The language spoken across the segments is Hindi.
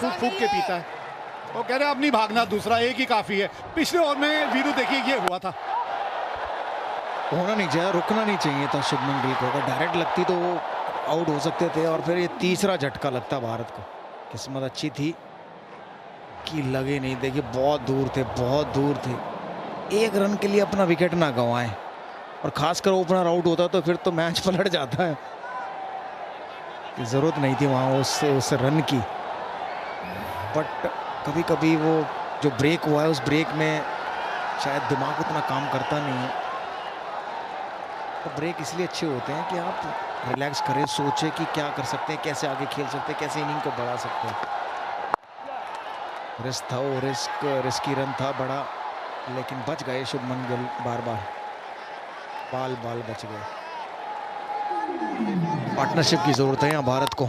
फूक फूक के पीता है। वो कह रहे अब नहीं भागना, दूसरा एक ही काफी है। पिछले ओवर में वीरू देखिए ये हुआ था। होना नहीं चाहिए, रुकना नहीं चाहिए था शुभमन गिल को। अगर डायरेक्ट लगती तो वो आउट हो सकते थे और फिर ये तीसरा झटका लगता भारत को। किस्मत अच्छी थी कि लगे नहीं। देखिए बहुत दूर थे, बहुत दूर थे। एक रन के लिए अपना विकेट ना गंवाएं, और खासकर ओपनर आउट होता तो फिर तो मैच पलट जाता है। जरूरत नहीं थी वहां उस रन की। बट कभी कभी वो जो ब्रेक हुआ है उस ब्रेक में शायद दिमाग उतना काम करता नहीं है। तो ब्रेक इसलिए अच्छे होते हैं कि आप रिलैक्स करें, सोचें कि क्या कर सकते हैं, कैसे आगे खेल सकते हैं, कैसे इनिंग को बढ़ा सकते हैं। रिस्क था, वो रिस्की रन था बड़ा, लेकिन बच गए शुभमन गिल। बार बाल बच गए। पार्टनरशिप की जरूरत है यहाँ भारत को,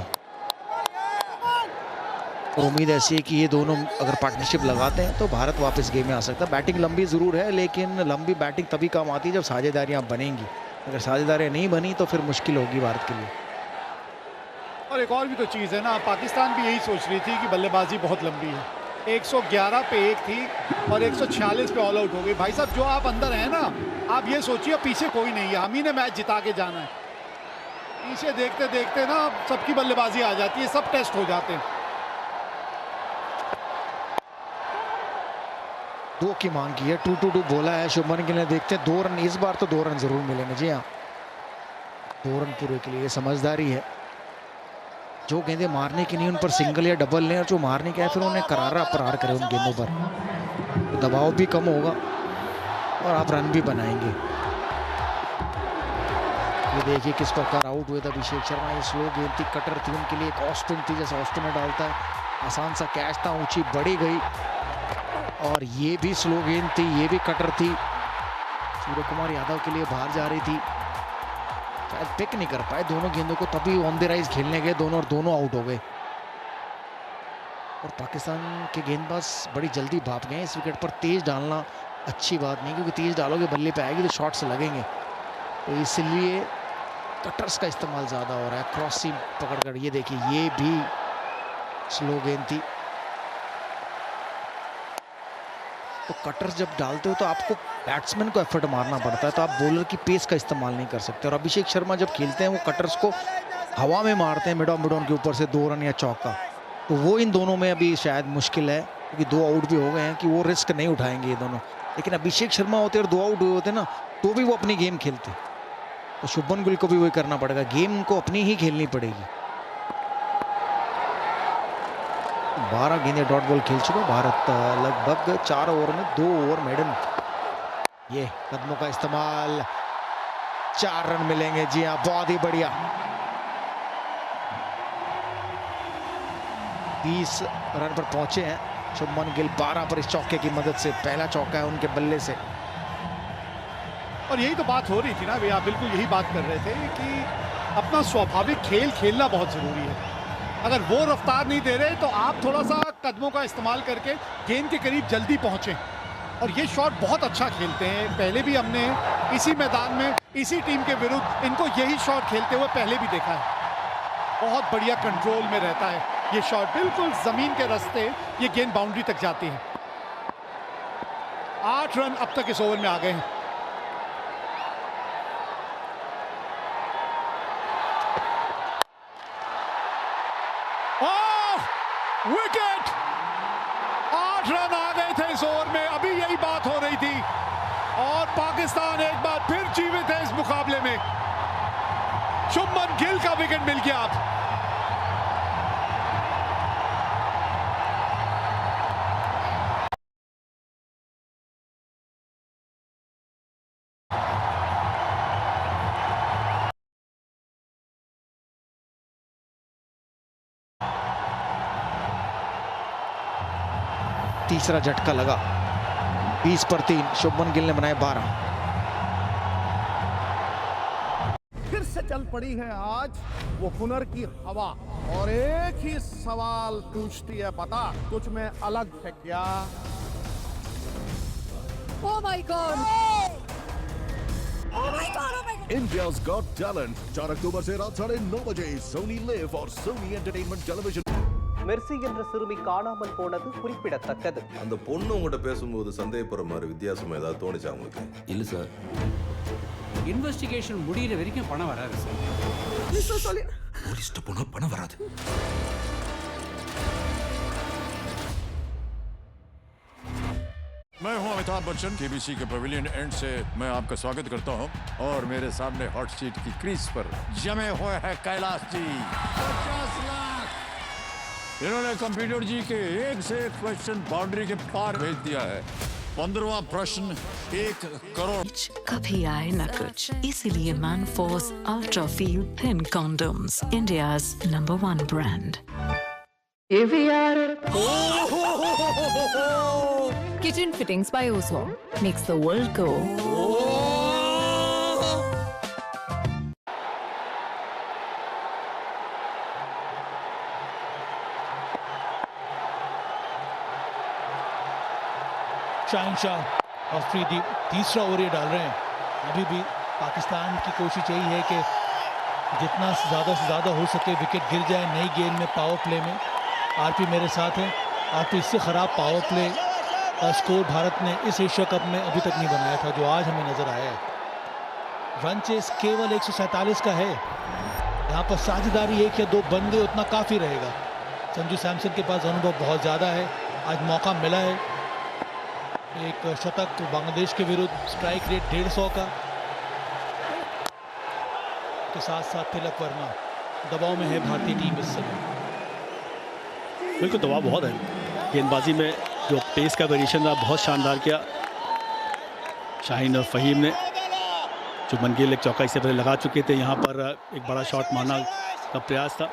और उम्मीद ऐसी है कि ये दोनों अगर पार्टनरशिप लगाते हैं तो भारत वापस गेम में आ सकता है। बैटिंग लंबी ज़रूर है, लेकिन लंबी बैटिंग तभी काम आती है जब साझेदारियां बनेंगी। अगर साझेदारियां नहीं बनी तो फिर मुश्किल होगी भारत के लिए। और एक और भी तो चीज़ है ना, पाकिस्तान भी यही सोच रही थी कि बल्लेबाजी बहुत लंबी है। 111 पे एक थी और 146 पे ऑल आउट हो गई। भाई साहब जो आप अंदर हैं ना, आप ये सोचिए पीछे कोई नहीं है, हम ही ने मैच जिता के जाना है। पीछे देखते देखते ना सबकी बल्लेबाजी आ जाती है, सब टेस्ट हो जाते हैं। 2 की मांग की है, 2-2 बोला है शुभमन गिल ने। देखते हैं 2 रन, इस बार तो 2 रन जरूर मिलेंगे। जी हाँ, 2 रन पूरे के लिए समझदारी है। जो गेंदे मारने की नहीं उन पर सिंगल या डबल लें, और जो मारने के है फिर उन्हें करारा प्रहार करें उन गेंदों पर। तो दबाव भी कम होगा और आप रन भी बनाएंगे। ये देखिए किस प्रकार आउट हुए थे अभिषेक शर्मा। ये स्लो गेंद थी, कटर थी उनके लिए, एक ऑस्टिन थी जैसे ऑस्टिन में डालता है। आसान सा कैच था, ऊंची बड़ी गई, और ये भी स्लो गेंद थी, ये भी कटर थी। सूर्य कुमार यादव के लिए बाहर जा रही थी, शायद पिक नहीं कर पाए दोनों गेंदों को, तभी ऑन द राइज खेलने गए दोनों और दोनों आउट हो गए। और पाकिस्तान के गेंदबाज बड़ी जल्दी भाप गए इस विकेट पर। तेज डालना अच्छी बात नहीं, क्योंकि तेज डालोगे बल्ले पे आएगी तो शॉट्स लगेंगे, तो इसलिए कटर्स का इस्तेमाल ज़्यादा हो रहा है। क्रॉस सीम पकड़कर, ये देखिए ये भी स्लो गेंद थी। तो कटर्स जब डालते हो तो आपको बैट्समैन को एफर्ट मारना पड़ता है, तो आप बॉलर की पेस का इस्तेमाल नहीं कर सकते। और अभिषेक शर्मा जब खेलते हैं वो कटर्स को हवा में मारते हैं मिड ऑन के ऊपर से 2 रन या चौका। तो वो इन दोनों में अभी शायद मुश्किल है, क्योंकि 2 आउट भी हो गए हैं कि वो रिस्क नहीं उठाएंगे ये दोनों। लेकिन अभिषेक शर्मा होते और 2 आउट हुए होते ना, तो भी वो अपनी गेम खेलते। तो शुभमन गिल को भी वही करना पड़ेगा, गेम को अपनी ही खेलनी पड़ेगी। 12 गेंदे डॉट बॉल खेल चुका भारत लगभग 4 ओवर में, 2 ओवर मेडन। ये कदमों का इस्तेमाल, 4 रन मिलेंगे। जी हाँ, बहुत ही बढ़िया। 20 रन पर पहुंचे हैं शुभमन गिल 12 पर इस चौके की मदद से। पहला चौका है उनके बल्ले से। और यही तो बात हो रही थी ना भैया, बिल्कुल यही बात कर रहे थे कि अपना स्वाभाविक खेल खेलना बहुत ज़रूरी है। अगर वो रफ्तार नहीं दे रहे तो आप थोड़ा सा कदमों का इस्तेमाल करके गेंद के करीब जल्दी पहुंचें। और ये शॉट बहुत अच्छा खेलते हैं, पहले भी हमने इसी मैदान में इसी टीम के विरुद्ध इनको यही शॉट खेलते हुए पहले भी देखा है। बहुत बढ़िया कंट्रोल में रहता है ये शॉट, बिल्कुल जमीन के रास्ते ये गेंद बाउंड्री तक जाती है। 8 रन अब तक इस ओवर में आ गए हैं। विकेट, 8 रन आ गए थे इस ओवर में। अभी यही बात हो रही थी, और पाकिस्तान एक बार फिर जीवित है इस मुकाबले में। शुभमन गिल का विकेट मिल गया। आप तीसरा झटका लगा। 20 पर 3 शुभमन गिल ने बनाए 12। फिर से चल पड़ी है आज वो हुनर की हवा, और एक ही सवाल पूछती है, बता तुझ में अलग है क्या? Oh my God! Oh my God! Oh my God! India's Got Talent 4 अक्टूबर से रात 9:30 बजे सोनी लिव और सोनी एंटरटेनमेंट टेलीविजन। மெர்சி என்ற சிறுமி காணாமல் போனது குறிப்பிடத்தக்கது. அந்த பொண்ணு உங்கள்கிட்ட பேசும்போது சந்தேகப்படுற மாதிரி வித்தியாசமா ஏதாவது தோணுச்சா உங்களுக்கு? இல்லை சார், இன்வெஸ்டிகேஷன் முடிகிற வரைக்கும் பணம் வராது சார். போலீஸ்ட்ட போனால் பணம் வராது. मैं हूं अमिताभ बच्चन, केबीसी के पवेलियन एंड से मैं आपका स्वागत करता हूं और मेरे सामने हॉट सीट की क्रीज पर जमे हुए हैं कैलाश जी। 50 लाख इन्होंने कंप्यूटर जी के एक से एक क्वेश्चन बाउंड्री के पार भेज दिया है। 15वां प्रश्न 1 करोड़। कभी आए न कुछ, इसीलिए Manforce ultra feel thin condoms, India's #1 brand. Kitchen fittings by Oswald makes the world go. Shahanshah Afridi तीसरा ओवर ये डाल रहे हैं। अभी भी पाकिस्तान की कोशिश यही है कि जितना ज़्यादा से ज़्यादा हो सके विकेट गिर जाए नई गेंद में, पावर प्ले में। आरपी मेरे साथ है। आरपी इससे ख़राब पावर प्ले का स्कोर भारत ने इस एशिया कप में अभी तक नहीं बनाया था, जो आज हमें नज़र आया है। रन चेस केवल 147 का है। यहाँ पर साझेदारी 1 या 2 बन गए उतना काफ़ी रहेगा। संजू सैमसन के पास अनुभव बहुत ज़्यादा है, आज मौका मिला है। एक शतक बांग्लादेश के विरुद्ध, स्ट्राइक रेट 150 का के साथ साथ तिलक वर्मा दबाव में है भारतीय टीम इस समय। बिल्कुल दबाव बहुत है। गेंदबाजी में जो पेस का वेरिएशन रहा बहुत शानदार किया शाहीन और फहीम ने। जो मनगेल एक चौका इससे पहले लगा चुके थे, यहाँ पर एक बड़ा शॉट मारना का प्रयास था।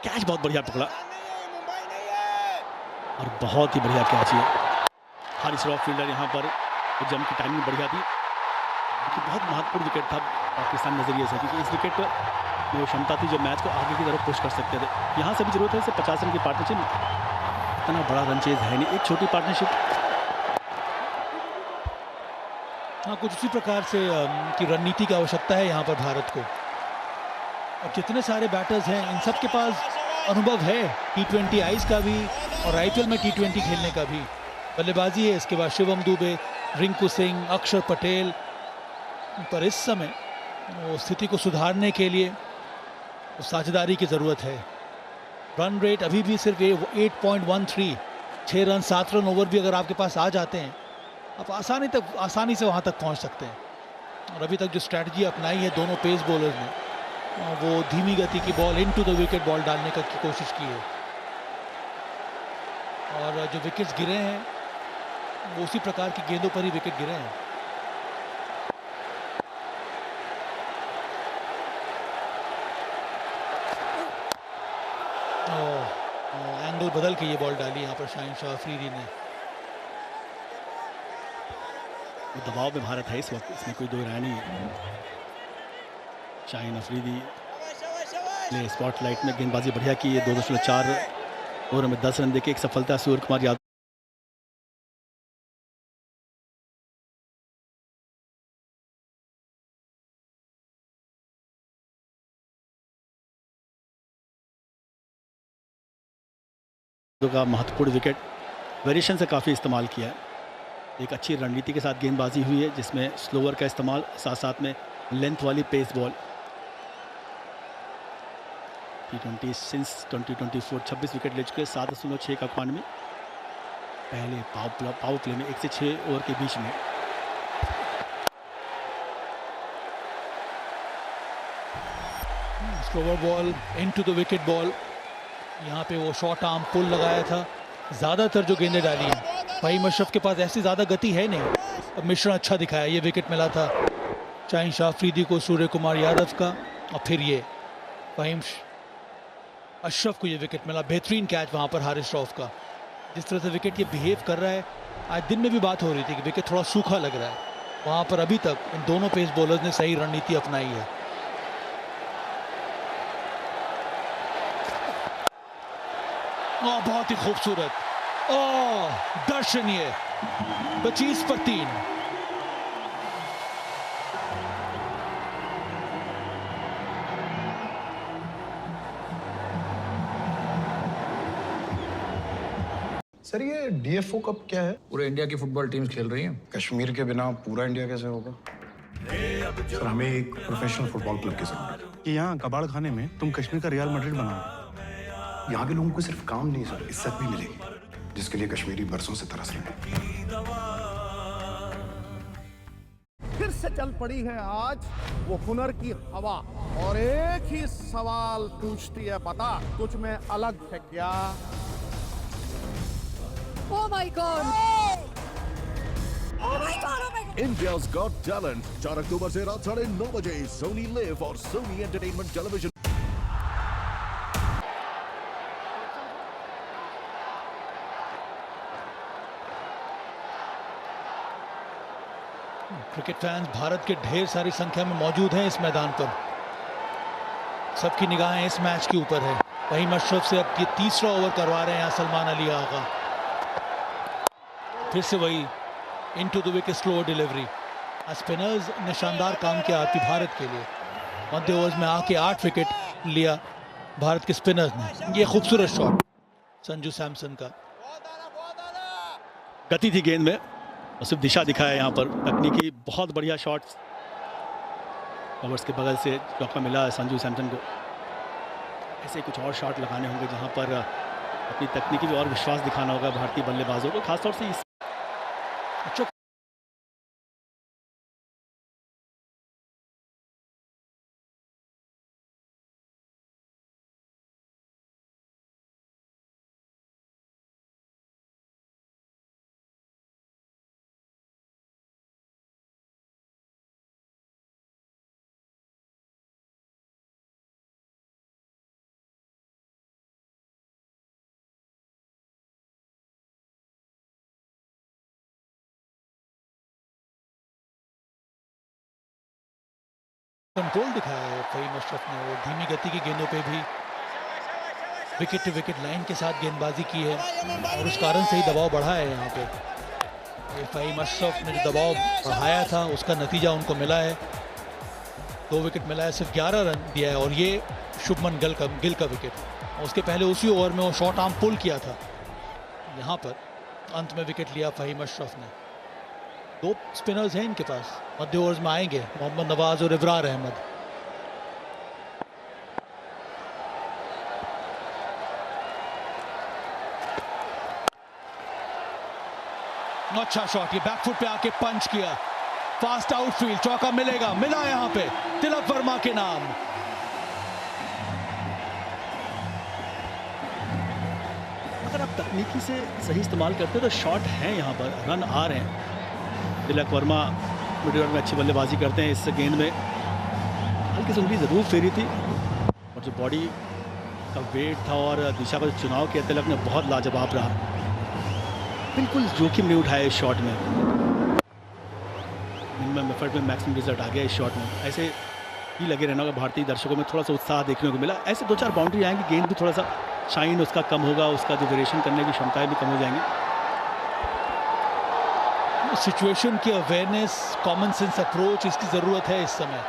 कैच बहुत बढ़िया पकड़ा और बहुत ही बढ़िया कैच है। हारिस रऊफ फील्डर यहाँ पर जम की टाइमिंग बढ़िया थी, क्योंकि बहुत महत्वपूर्ण विकेट था पाकिस्तान नज़रिए से, क्योंकि इस विकेट में वो क्षमता थी जो मैच को आगे की तरफ पुश कर सकते थे। यहाँ से भी जरूरत है इसे 50 रन की पार्टनरशिप, इतना बड़ा रन चेज है नहीं, एक छोटी पार्टनरशिप। हाँ, कुछ उसी प्रकार से की रणनीति की आवश्यकता है यहाँ पर भारत को। और जितने सारे बैटर्स हैं इन सब के पास अनुभव है T20 आइस का भी और IPL में T20 खेलने का भी। बल्लेबाजी है, इसके बाद शिवम दुबे, रिंकू सिंह, अक्षर पटेल। पर इस समय वो स्थिति को सुधारने के लिए साझेदारी की ज़रूरत है। रन रेट अभी भी सिर्फ 8.13, 6 रन 7 रन ओवर भी अगर आपके पास आ जाते हैं, आप आसानी से वहाँ तक पहुँच सकते हैं। और अभी तक जो स्ट्रैटेजी अपनाई है दोनों पेस बॉलर्स ने, वो धीमी गति की ball into the wicket ball डालने की कोशिश की है। और जो विकेट्स गिरे हैं वो उसी प्रकार की गेंदों पर ही विकेट गिरे हैं। एंगल बदल के ये बॉल डाली यहाँ पर शाहनशाह अफरीदी ने। दबाव में भारत है इस वक्त, इसमें कोई दो राय नहीं है। शाहीन अफरीदी ने स्पॉटलाइट में गेंदबाजी बढ़िया की है। 2.4 ओवर में 10 रन देके एक सफलता सूर्य कुमार यादव। का महत्वपूर्ण विकेट वेरिएशन से काफ़ी इस्तेमाल किया है। एक अच्छी रणनीति के साथ गेंदबाजी हुई है, जिसमें स्लोअर का इस्तेमाल, साथ साथ में लेंथ वाली pace ball. T20 since 2024 26 wicket ले चुके, 7.6 का 91। पहले पावर प्ले में 1 से 6 ओवर के बीच में। Slower ball into the wicket ball. यहाँ पे वो शॉर्ट आर्म पुल लगाया था। ज़्यादातर जो गेंदें डाली हैं, फहीम अशरफ के पास ऐसी ज़्यादा गति है नहीं। अब मिश्रण अच्छा दिखाया, ये विकेट मिला था शाहीन अफरीदी को, सूर्य कुमार यादव का, और फिर ये फहीम अशरफ को ये विकेट मिला। बेहतरीन कैच वहाँ पर हारिस रऊफ का। जिस तरह से विकेट ये बिहेव कर रहा है, आज दिन में भी बात हो रही थी कि विकेट थोड़ा सूखा लग रहा है वहाँ पर। अभी तक इन दोनों पेस बॉलर्स ने सही रणनीति अपनाई है। बहुत ही खूबसूरत, दर्शनीय, 25 पर 3। सर ये डीएफओ कप क्या है? पूरे इंडिया की फुटबॉल टीम्स खेल रही हैं। कश्मीर के बिना पूरा इंडिया कैसे होगा? सर हमें एक प्रोफेशनल फुटबॉल क्लब की जरूरत है। कि यहाँ कबाड़ खाने में तुम कश्मीर का रियल मैड्रिड बनाओ। यहाँ के लोगों को सिर्फ काम नहीं सर, इज्जत भी मिलेगी, जिसके लिए कश्मीरी बरसों से तरस रहे हैं। फिर से चल पड़ी है आज वो हुनर की हवा, और एक ही सवाल पूछती है, बता तुझ में अलग है क्या? Oh my God! India's Got Talent 4 अक्टूबर से रात 9:30 बजे सोनी लिव और Sony entertainment television. Cricket fans Bharat के ढेर सारी संख्या में मौजूद हैं इस मैदान पर। सबकी निगाहें इस मैच के ऊपर है। फहीम अशरफ से अब ये तीसरा ओवर करवा रहे हैं यहाँ सलमान अली आगा। फिर से वही into the wicket slow delivery. Spinners ने शानदार काम किया आपकी भारत के लिए। मध्य ओवर्स में आके 8 विकेट लिया भारत के स्पिनर्स ने। ये खूबसूरत शॉट संजू सैमसन का। गति थी गेंद में और सिर्फ दिशा दिखाया यहाँ पर। तकनीकी बहुत बढ़िया शॉट कवर्स के बगल से चौका मिला संजू सैमसन को। ऐसे कुछ और शॉट लगाने होंगे जहाँ पर अपनी तकनीकी भी और विश्वास दिखाना होगा भारतीय बल्लेबाजों को, खासतौर से इस कंट्रोल दिखाया है फहीम अशरफ ने। वो धीमी गति की गेंदों पे भी विकेट टू विकेट लाइन के साथ गेंदबाजी की है और उस कारण से ही दबाव बढ़ा है यहाँ पे। ये फहीम अशरफ ने जो दबाव बढ़ाया था उसका नतीजा उनको मिला है। 2 विकेट मिला है, सिर्फ 11 रन दिया है और ये शुभमन गिल का विकेट। उसके पहले उसी ओवर में वो शॉर्ट आर्म पुल किया था। यहाँ पर अंत में विकेट लिया फहीम अशरफ ने। 2 स्पिनर्स हैं इनके पास। मध्य ओवर्स में आएंगे मोहम्मद नवाज और इब्रार अहमद। अच्छा शॉट, ये बैकफुट पे आके पंच किया। फास्ट आउटफील्ड, चौका मिलेगा, मिला यहाँ पे तिलक वर्मा के नाम। अगर आप तकनीकी से सही इस्तेमाल करते हो तो शॉट हैं यहाँ पर, रन आ रहे हैं। तिलक वर्मा मिड ऑर्डर में अच्छी बल्लेबाजी करते हैं। इस गेंद में हल्की सी उंगली ज़रूर फेरी थी और जो बॉडी का वेट था और दिशा का जो चुनाव किया तिलक ने बहुत लाजवाब रहा। बिल्कुल जोखिम नहीं उठाया इस शॉट में। मिनिमम एफर्ट में मैक्सिमम रिजल्ट आ गया इस शॉट में। ऐसे ही लगे रहना होगा भारतीय दर्शकों में, थोड़ा सा उत्साह देखने को मिला। ऐसे 2-4 बाउंड्री आएंगी, गेंद भी थोड़ा सा शाइन उसका कम होगा, उसका जो वेरिएशन करने की क्षमताएं भी कम हो जाएंगी। सिचुएशन की अवेयरनेस, कॉमन सेंस अप्रोच, इसकी जरूरत है इस समय।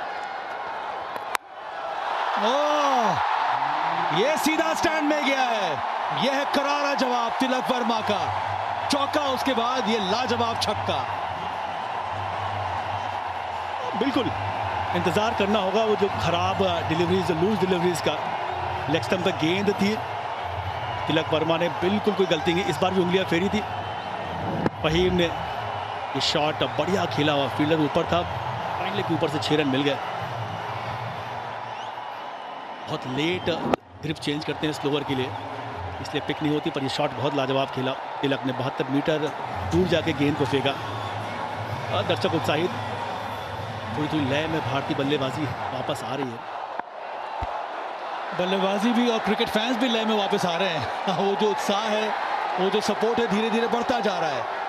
ये सीधा स्टैंड में गया है। यह है करारा जवाब तिलक वर्मा का। चौका, उसके बाद ये लाजवाब छक्का। बिल्कुल इंतजार करना होगा वो जो खराब डिलीवरीज, लूज डिलीवरीज का। लेग स्टंप पर गेंद थी, तिलक वर्मा ने बिल्कुल कोई गलती नहीं, इस बार भी उंगलियां फेरी थी। फहीम ने ये शॉट बढ़िया खेला हुआ, फील्डर ऊपर था, फाइनल के ऊपर से 6 रन मिल गए। बहुत लेट ग्रिप चेंज करते हैं स्लोवर के लिए, इसलिए पिक नहीं होती, पर ये शॉट बहुत लाजवाब खेला तिलक ने। 72 मीटर दूर जाके गेंद को फेंका। दर्शक उत्साहित, थोड़ी थोड़ी लय में भारतीय बल्लेबाजी वापस आ रही है। बल्लेबाजी भी और क्रिकेट फैंस भी लय में वापस आ रहे हैं। वो जो उत्साह है, वो जो सपोर्ट है, धीरे धीरे बढ़ता जा रहा है।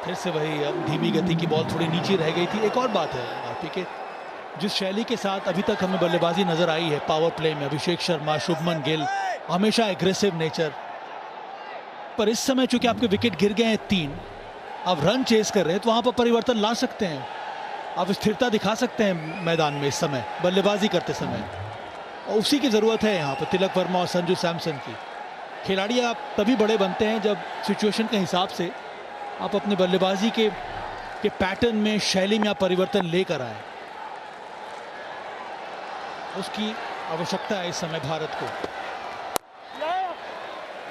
फिर से वही धीमी गति की बॉल थोड़ी नीचे रह गई थी। एक और बात है आरपी के, जिस शैली के साथ अभी तक हमें बल्लेबाजी नजर आई है पावर प्ले में, अभिषेक शर्मा, शुभमन गिल, हमेशा एग्रेसिव नेचर, पर इस समय चूंकि आपके विकेट गिर गए हैं 3, अब रन चेस कर रहे हैं, तो वहां पर परिवर्तन ला सकते हैं। आप स्थिरता दिखा सकते हैं मैदान में इस समय बल्लेबाजी करते समय, और उसी की जरूरत है यहाँ पर तिलक वर्मा और संजू सैमसन की। खिलाड़ी आप तभी बड़े बनते हैं जब सिचुएशन के हिसाब से आप अपने बल्लेबाजी के पैटर्न में, शैली में आप परिवर्तन लेकर आए। उसकी आवश्यकता है इस समय भारत को।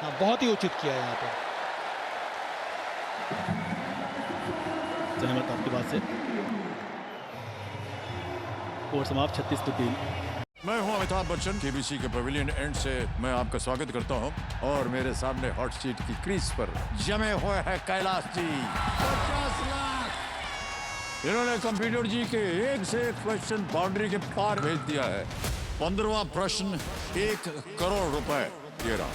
हाँ, बहुत ही उचित किया है यहाँ पर। सहमत आपकी बात से। और समाप्त 36-3। मैं हूं अमिताभ बच्चन। केबीसी के पवेलियन एंड से मैं आपका स्वागत करता हूं और मेरे सामने हॉट सीट की क्रीज पर जमे हुए हैं कैलाश जी। 50 लाख। इन्होंने कंप्यूटर जी के एक से एक क्वेश्चन बाउंड्री के पार भेज दिया है। 15वां प्रश्न 1 करोड़ रुपए ये रहा।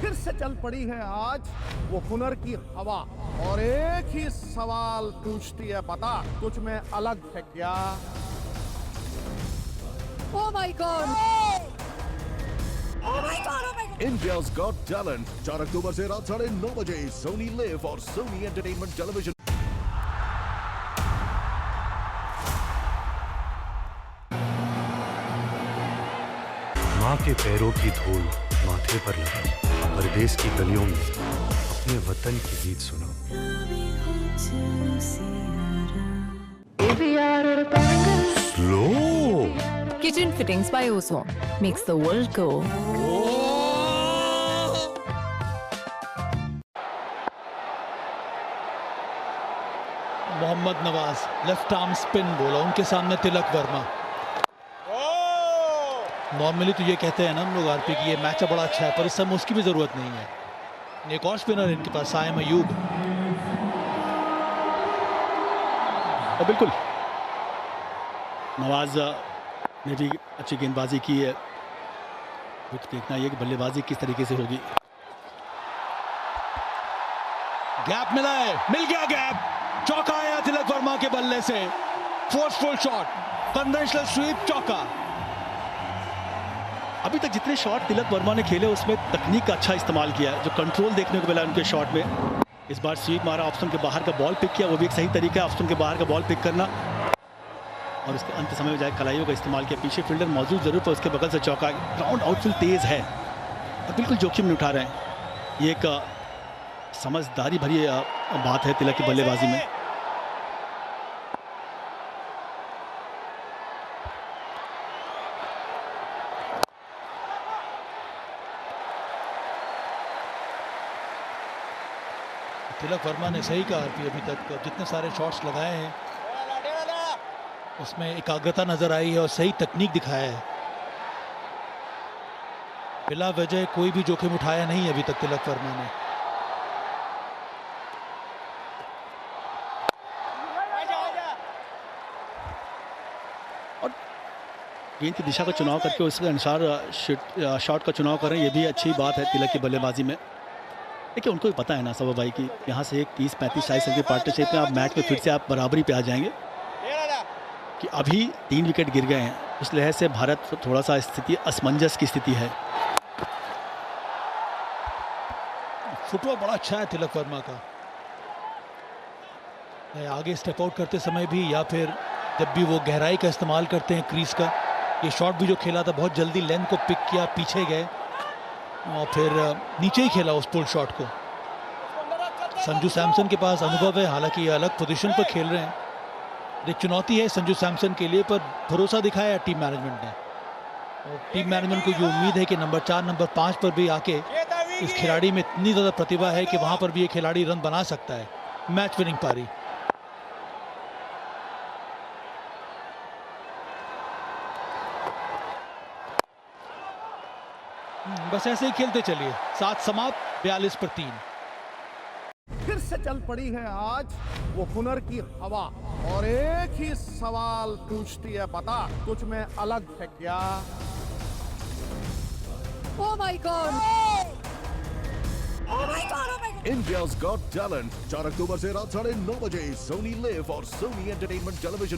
फिर से चल पड़ी है आज वो हुनर की हवा और एक ही सवाल पूछती है, बता तुझ में अलग है क्या? Oh my God! Oh my God! India's Got Talent 4 अक्टूबर से रात 9:30 बजे सोनी लिव और सोनी एंटरटेनमेंट टेलीविजन। माँ के पैरों की धूल माथे पर लगा, परदेश की गलियों में अपने वतन की गीत सुना। Slow! Kitchen fittings by Oswald makes the world go. Mohammad Nawaz left arm spin bowler, उनके सामने तिलक वर्मा। नॉर्मली तो ये कहते हैं ना हम लोग आरपी की ये मैच बड़ा अच्छा है, पर इस समय उसकी भी जरूरत नहीं है। एक और स्पिनर इनके पास साइम अयूब। और बिल्कुल नवाज ने भी अच्छी गेंदबाजी की है। देखना ये कि बल्लेबाजी किस तरीके से होगी। गैप मिला है, मिल गया गैप, चौका आया तिलक वर्मा के बल्ले से। फोर्सफुल शॉट, कन्वेंशनल स्वीप, चौका। अभी तक जितने शॉट तिलक वर्मा ने खेले उसमें तकनीक का अच्छा इस्तेमाल किया है, जो कंट्रोल देखने को मिला उनके शॉट में। इस बार स्वीप मारा, ऑप्शन के बाहर का बॉल पिक किया, वो भी एक सही तरीका है ऑप्शन के बाहर का बॉल पिक करना। और उसके अंत समय में जाए कलाइयों का इस्तेमाल किया। पीछे फील्डर मौजूद जरूर पर उसके बगल से चौका। ग्राउंड आउटफील्ड तेज है और बिल्कुल जोखिम नहीं उठा रहे हैं। ये एक समझदारी भरी बात है तिलक की बल्लेबाजी में। तिलक वर्मा ने सही कहा आरपी, अभी तक जितने सारे शॉट्स लगाए हैं उसमें एकाग्रता नजर आई है और सही तकनीक दिखाया है। बिला वजह कोई भी जोखिम उठाया नहीं अभी तक तिलक वर्मा ने। और गेंद की दिशा का चुनाव करके उसके अनुसार शॉट का चुनाव करें, ये भी अच्छी बात है तिलक की बल्लेबाजी में। देखिए उनको भी पता है ना सब भाई कि यहाँ से एक 30-35 की पार्टनरशिप में आप मैच में फिर से आप बराबरी पे आ जाएंगे। कि अभी 3 विकेट गिर गए हैं, उस लिहाज से भारत थोड़ा सा स्थिति असमंजस की स्थिति है। फुटबॉल बड़ा अच्छा है तिलक वर्मा का। आगे स्टेप आउट करते समय भी या फिर जब भी वो गहराई का इस्तेमाल करते हैं क्रीज का, ये शॉट भी जो खेला था बहुत जल्दी लेंथ को पिक किया, पीछे गए और फिर नीचे ही खेला उस पुल शॉट को। संजू सैमसन के पास अनुभव है, हालांकि ये अलग पोजीशन पर खेल रहे हैं। एक चुनौती है संजू सैमसन के लिए, पर भरोसा दिखाया है टीम मैनेजमेंट ने। और टीम मैनेजमेंट को ये उम्मीद है कि नंबर 4, नंबर 5 पर भी आके इस खिलाड़ी में इतनी ज़्यादा प्रतिभा है कि वहां पर भी ये खिलाड़ी रन बना सकता है। मैच विनिंग पारी। बस ऐसे ही खेलते चलिए। 7 समाप्त, 42 पर 3। फिर से चल पड़ी है आज वो हुनर की हवा और एक ही सवाल पूछती है, बता तुझ में अलग है क्या? Oh my God! Oh my God! India's Got Talent 4 अक्टूबर से रात 9:30 बजे सोनी लिव और सोनी एंटरटेनमेंट टेलीविजन।